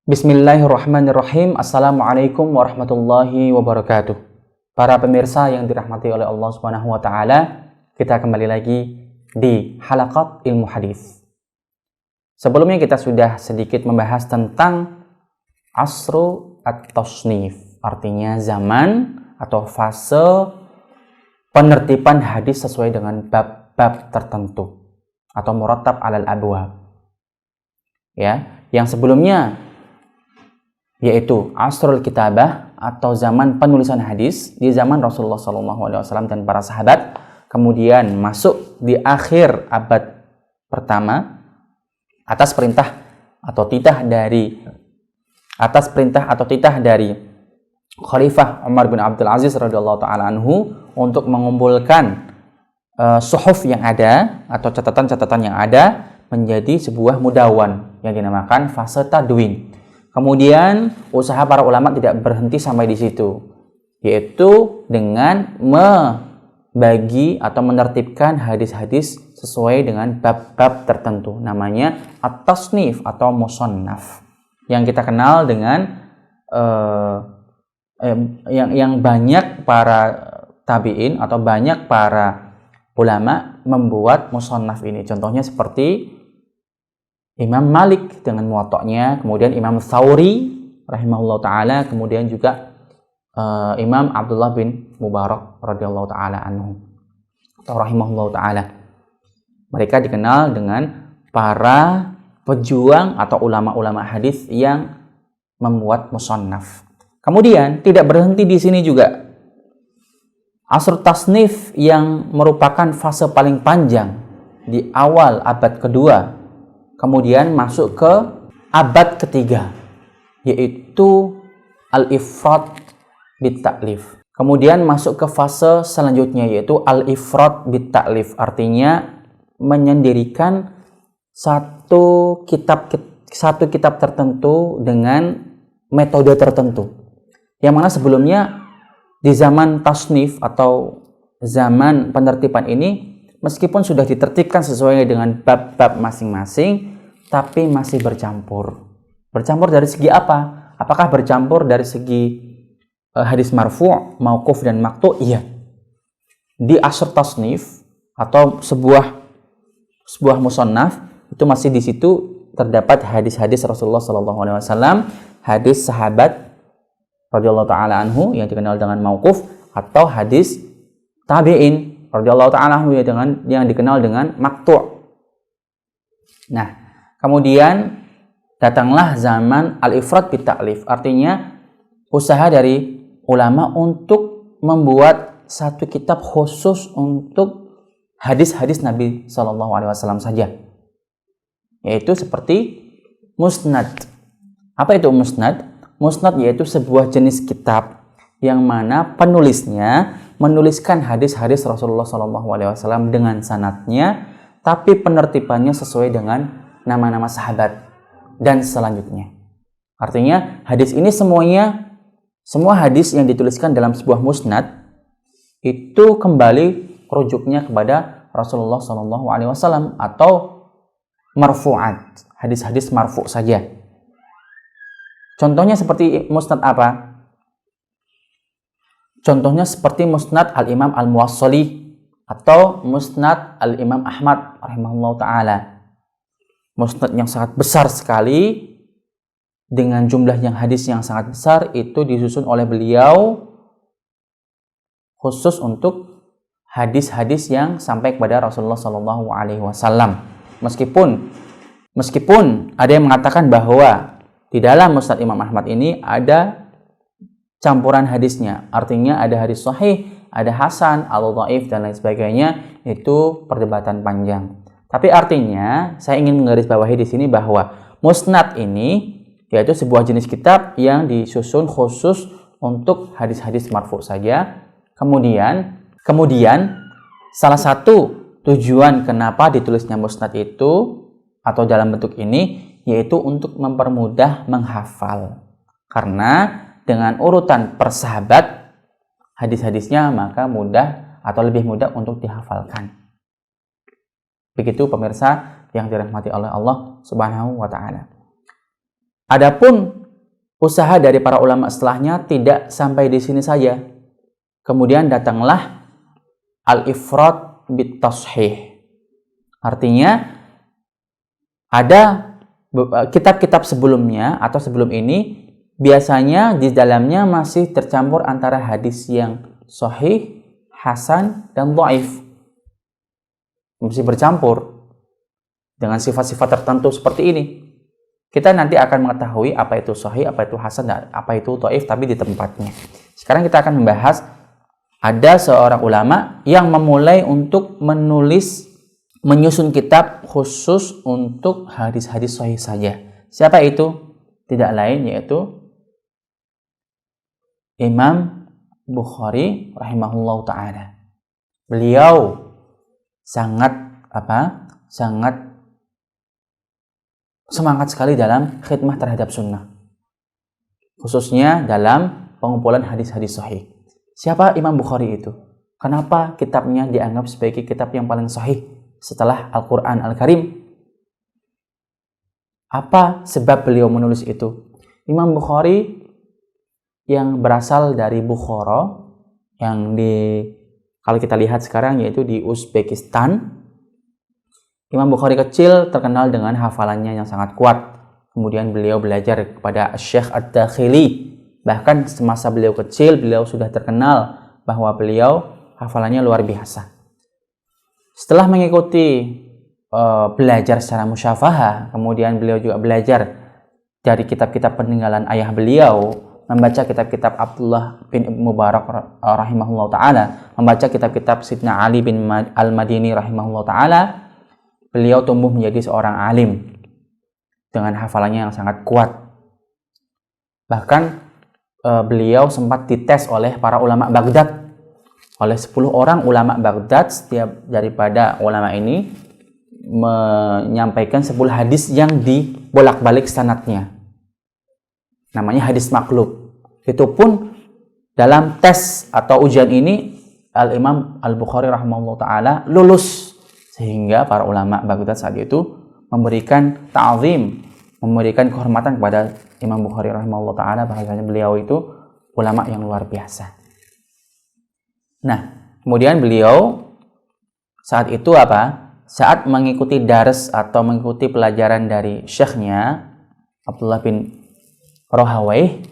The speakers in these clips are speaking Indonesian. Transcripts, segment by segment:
Bismillahirrahmanirrahim. Assalamualaikum warahmatullahi wabarakatuh. Para pemirsa yang dirahmati oleh Allah Subhanahu wa taala, kita kembali lagi di Halaqat Ilmu Hadis. Sebelumnya kita sudah sedikit membahas tentang asru at-tasnif, artinya zaman atau fase penertiban hadis sesuai dengan bab-bab tertentu atau murattab alal abwab. Ya, yang sebelumnya yaitu asrul kitabah atau zaman penulisan hadis di zaman Rasulullah SAW dan para sahabat, kemudian masuk di akhir abad pertama atas perintah atau titah dari Khalifah Umar bin Abdul Aziz radhiyallahu taala anhu untuk mengumpulkan suhuf yang ada atau catatan-catatan yang ada menjadi sebuah mudawan yang dinamakan fase tadwin. Kemudian usaha para ulama tidak berhenti sampai di situ, yaitu dengan membagi atau menertibkan hadis-hadis sesuai dengan bab-bab tertentu, namanya at-tasnif atau musannaf, yang kita kenal dengan yang banyak para tabi'in atau banyak para ulama membuat musannaf ini. Contohnya seperti Imam Malik dengan muwatta'nya, kemudian Imam Tsauri rahimahullah ta'ala, kemudian juga Imam Abdullah bin Mubarak radhiyallahu ta'ala anhu atau rahimahullah ta'ala. Mereka dikenal dengan para pejuang atau ulama-ulama hadis yang membuat musannaf. Kemudian tidak berhenti di sini juga. Asr tasnif yang merupakan fase paling panjang di awal abad kedua, kemudian masuk ke abad ketiga, yaitu al-ifrad bit-ta'lif. Kemudian masuk ke fase selanjutnya, yaitu al-ifrad bit-ta'lif, artinya menyendirikan satu kitab tertentu dengan metode tertentu. Yang mana sebelumnya di zaman tasnif atau zaman penertiban ini, meskipun sudah ditertibkan sesuai dengan bab-bab masing-masing, tapi masih bercampur. Bercampur dari segi apa? Apakah bercampur dari segi hadis marfu', mauquf dan maqtu'? Iya. Di asr tasnif atau sebuah musannaf itu masih di situ terdapat hadis-hadis Rasulullah SAW, hadis sahabat radhiyallahu taala anhu yang dikenal dengan mauquf, atau hadis tabi'in radhiyallahu ta'ala anhu yang dikenal dengan maqtu'. Nah, kemudian datanglah zaman al-ifrad bit-ta'lif, artinya usaha dari ulama untuk membuat satu kitab khusus untuk hadis-hadis Nabi SAW saja, yaitu seperti musnad. Apa itu musnad? Musnad yaitu sebuah jenis kitab yang mana penulisnya menuliskan hadis-hadis Rasulullah SAW dengan sanadnya, tapi penertibannya sesuai dengan nama-nama sahabat dan selanjutnya. Artinya hadis ini semua hadis yang dituliskan dalam sebuah musnad itu kembali rujuknya kepada Rasulullah SAW atau marfu'at, hadis-hadis marfu' saja. Contohnya seperti musnad apa? Contohnya seperti musnad al-Imam al-Muwassali atau musnad al-Imam Ahmad rahimahullah ta'ala. Musnad yang sangat besar sekali dengan jumlah yang hadis yang sangat besar, itu disusun oleh beliau khusus untuk hadis-hadis yang sampai kepada Rasulullah SAW. Meskipun ada yang mengatakan bahwa di dalam musnad Imam Ahmad ini ada campuran hadisnya, artinya ada hadis sahih, ada hasan, al-dhaif dan lain sebagainya, itu perdebatan panjang. Tapi artinya saya ingin menggarisbawahi di sini bahwa musnad ini yaitu sebuah jenis kitab yang disusun khusus untuk hadis-hadis marfu saja. Kemudian salah satu tujuan kenapa ditulisnya musnad itu atau dalam bentuk ini yaitu untuk mempermudah menghafal. Karena dengan urutan persahabat hadis-hadisnya maka mudah atau lebih mudah untuk dihafalkan. Begitu pemirsa yang dirahmati oleh Allah Subhanahu wa taala. Adapun usaha dari para ulama setelahnya tidak sampai di sini saja. Kemudian datanglah al-ifrad bit tashih. Artinya ada kitab-kitab sebelumnya atau sebelum ini biasanya di dalamnya masih tercampur antara hadis yang sahih, hasan, dan dhaif. Masih bercampur dengan sifat-sifat tertentu seperti ini. Kita nanti akan mengetahui apa itu sahih, apa itu hasan, dan apa itu dhaif, tapi di tempatnya. Sekarang kita akan membahas ada seorang ulama yang memulai untuk menyusun kitab khusus untuk hadis-hadis sahih saja. Siapa itu? Tidak lain yaitu Imam Bukhari rahimahullahu ta'ala. Beliau sangat semangat sekali dalam khidmah terhadap sunnah, khususnya dalam pengumpulan hadis-hadis sahih. Siapa Imam Bukhari itu? Kenapa kitabnya dianggap sebagai kitab yang paling sahih setelah Al-Quran Al-Karim? Apa sebab beliau menulis itu? Imam Bukhari yang berasal dari Bukhara, yang kalau kita lihat sekarang yaitu di Uzbekistan. Imam Bukhari kecil terkenal dengan hafalannya yang sangat kuat. Kemudian beliau belajar kepada Syekh Ad-Dakhili. Bahkan semasa beliau kecil, beliau sudah terkenal bahwa beliau hafalannya luar biasa. Setelah mengikuti belajar secara musyafahah, kemudian beliau juga belajar dari kitab-kitab peninggalan ayah beliau, membaca kitab-kitab Abdullah bin Mubarak rahimahullah ta'ala, membaca kitab-kitab Sidna Ali bin Al-Madini rahimahullah ta'ala. Beliau tumbuh menjadi seorang alim dengan hafalannya yang sangat kuat. Bahkan beliau sempat dites oleh para ulama Baghdad, oleh 10 orang ulama Baghdad. Setiap daripada ulama ini menyampaikan 10 hadis yang dibolak-balik sanadnya, namanya hadis maklub. Itu pun dalam tes atau ujian ini Al-Imam Al-Bukhari rahimahullah ta'ala lulus, sehingga para ulama Baghdad saat itu memberikan ta'zim, memberikan kehormatan kepada Imam Bukhari rahimahullah ta'ala, bahwasanya beliau itu ulama yang luar biasa. Nah, kemudian beliau saat itu saat mengikuti dars atau mengikuti pelajaran dari syekhnya Abdullah bin Rahawayh,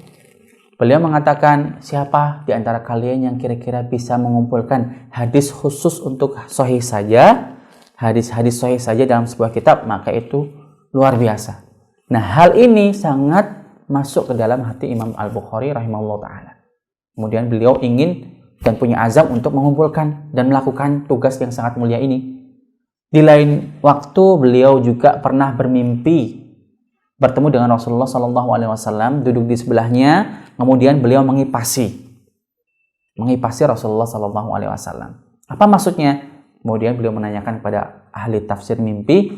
beliau mengatakan, siapa di antara kalian yang kira-kira bisa mengumpulkan hadis khusus untuk sahih saja, hadis-hadis sahih saja dalam sebuah kitab, maka itu luar biasa. Nah, hal ini sangat masuk ke dalam hati Imam Al-Bukhari rahimahullah ta'ala. Kemudian beliau ingin dan punya azam untuk mengumpulkan dan melakukan tugas yang sangat mulia ini. Di lain waktu beliau juga pernah bermimpi bertemu dengan Rasulullah SAW, duduk di sebelahnya, kemudian beliau mengipasi Rasulullah SAW. Apa maksudnya? Kemudian beliau menanyakan kepada ahli tafsir mimpi,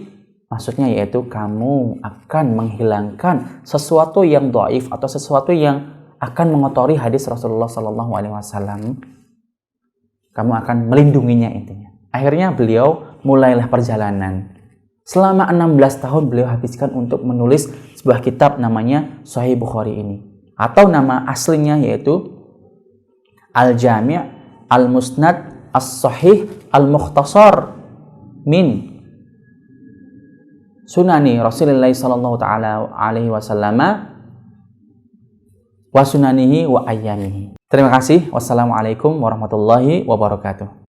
maksudnya yaitu kamu akan menghilangkan sesuatu yang dhaif atau sesuatu yang akan mengotori hadis Rasulullah SAW. Kamu akan melindunginya intinya. Akhirnya beliau mulailah perjalanan. Selama 16 tahun beliau habiskan untuk menulis sebuah kitab namanya Sahih Bukhari ini. Atau nama aslinya yaitu Al-Jami' Al-Musnad As-Sahih Al-Mukhtasar min Sunani Rasulullah sallallahu taala alaihi wasallam wa sunanihi wa ayyamihi. Terima kasih. Wassalamualaikum warahmatullahi wabarakatuh.